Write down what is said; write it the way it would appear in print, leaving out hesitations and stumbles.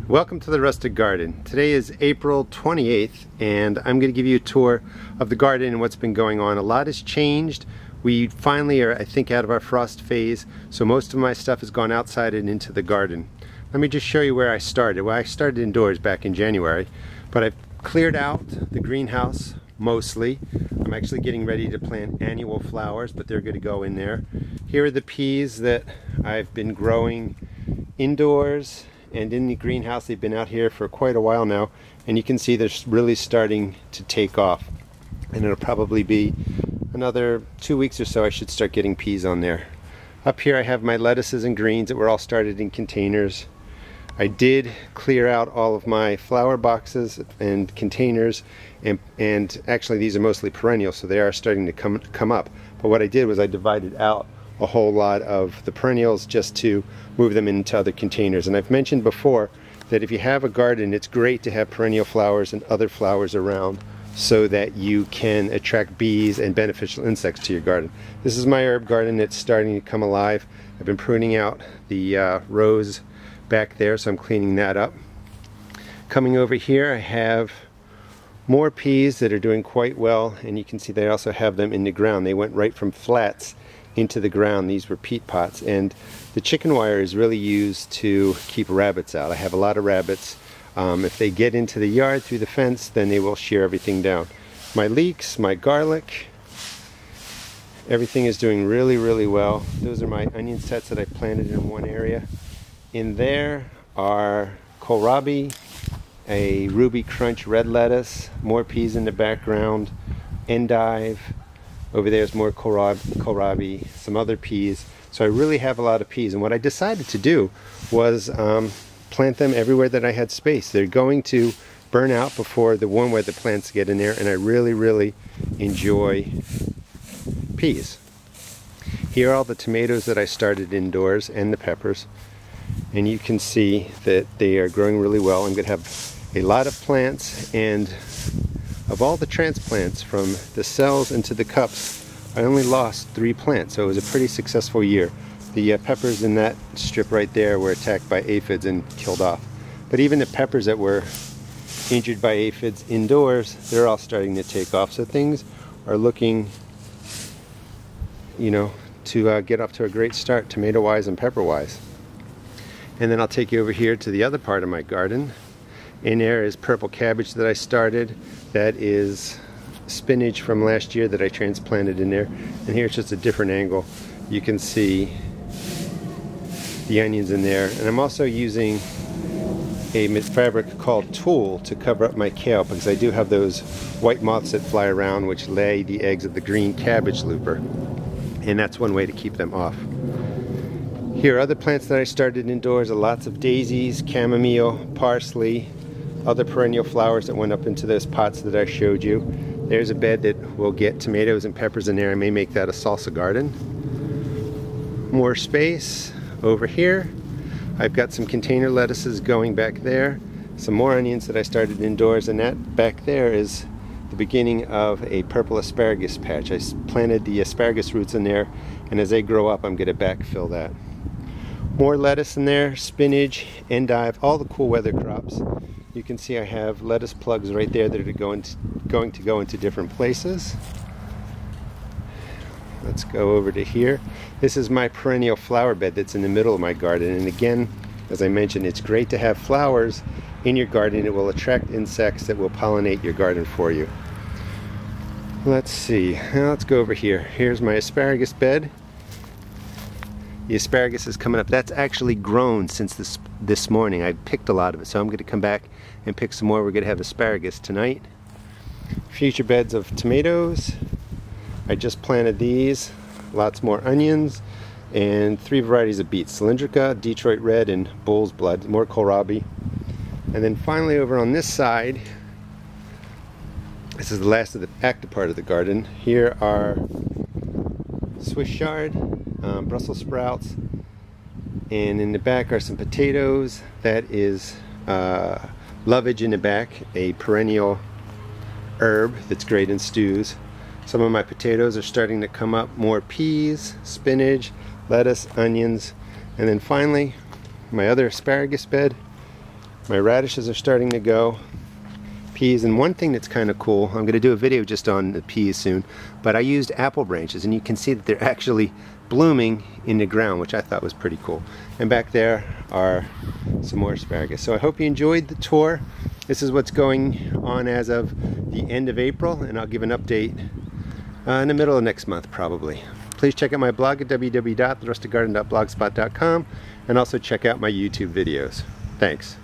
Welcome to the Rustic Garden. Today is April 28th and I'm going to give you a tour of the garden and what's been going on. A lot has changed. We finally are, I think, out of our frost phase, so most of my stuff has gone outside and into the garden. Let me just show you where I started. Well, I started indoors back in January, but I've cleared out the greenhouse mostly. I'm actually getting ready to plant annual flowers, but they're going to go in there. Here are the peas that I've been growing indoors and in the greenhouse. They've been out here for quite a while now, and you can see they're really starting to take off, and it'll probably be another 2 weeks or so I should start getting peas on there. Up here I have my lettuces and greens that were all started in containers. I did clear out all of my flower boxes and containers, and actually these are mostly perennial, so they are starting to come up. But what I did was I divided out a whole lot of the perennials just to move them into other containers. And I've mentioned before that if you have a garden, it's great to have perennial flowers and other flowers around so that you can attract bees and beneficial insects to your garden. This is my herb garden. It's starting to come alive. I've been pruning out the rows back there, so I'm cleaning that up. Coming over here, I have more peas that are doing quite well, and you can see they also have them in the ground. They went right from flats into the ground. These were peat pots, and the chicken wire is really used to keep rabbits out. I have a lot of rabbits. If they get into the yard through the fence, then they will shear everything down. My leeks, my garlic, everything is doing really well. Those are my onion sets that I planted in one area. In there are kohlrabi, a ruby crunch red lettuce, more peas in the background, endive. Over there's more kohlrabi, some other peas. So I really have a lot of peas, and what I decided to do was plant them everywhere that I had space. They're going to burn out before the warm weather plants get in there, and I really enjoy peas. Here are all the tomatoes that I started indoors and the peppers, and you can see that they are growing really well. I'm going to have a lot of plants, and of all the transplants from the cells into the cups, I only lost 3 plants, so it was a pretty successful year. The peppers in that strip right there were attacked by aphids and killed off. But even the peppers that were injured by aphids indoors, they're all starting to take off. So things are looking, to get off to a great start, tomato-wise and pepper-wise. And then I'll take you over here to the other part of my garden. In there is purple cabbage that I started. That is spinach from last year that I transplanted in there. And here it's just a different angle. You can see the onions in there. And I'm also using a fabric called tulle to cover up my kale, because I do have those white moths that fly around which lay the eggs of the green cabbage looper. And that's one way to keep them off. Here are other plants that I started indoors. Lots of daisies, chamomile, parsley, other perennial flowers that went up into those pots that I showed you. There's a bed that will get tomatoes and peppers in there. I may make that a salsa garden. More space over here. I've got some container lettuces going back there. Some more onions that I started indoors, and that back there is the beginning of a purple asparagus patch. I planted the asparagus roots in there, and as they grow up, I'm going to backfill that. More lettuce in there, spinach, endive, all the cool weather crops. You can see I have lettuce plugs right there that are going to go into different places. Let's go over to here. This is my perennial flower bed that's in the middle of my garden. And again, as I mentioned, it's great to have flowers in your garden. It will attract insects that will pollinate your garden for you. Let's see. Now let's go over here. Here's my asparagus bed. The asparagus is coming up. That's actually grown since this morning. I picked a lot of it, so I'm going to come back and pick some more. We're going to have asparagus tonight. Future beds of tomatoes. I just planted these. Lots more onions, and 3 varieties of beets: cylindrica, Detroit red, and bull's blood. More kohlrabi. And then finally over on this side, this is the last of the active part of the garden. Here are Swiss chard, Brussels sprouts, and in the back are some potatoes. That is lovage in the back, a perennial herb that's great in stews. Some of my potatoes are starting to come up. More peas, spinach, lettuce, onions, and then finally my other asparagus bed. My radishes are starting to go. Peas, and one thing that's kind of cool, I'm going to do a video just on the peas soon, but I used apple branches, and you can see that they're actually blooming in the ground, which I thought was pretty cool. And back there are some more asparagus. So I hope you enjoyed the tour. This is what's going on as of the end of April, and I'll give an update in the middle of next month probably. Please check out my blog at www.therustedgarden.blogspot.com, and also check out my YouTube videos. Thanks.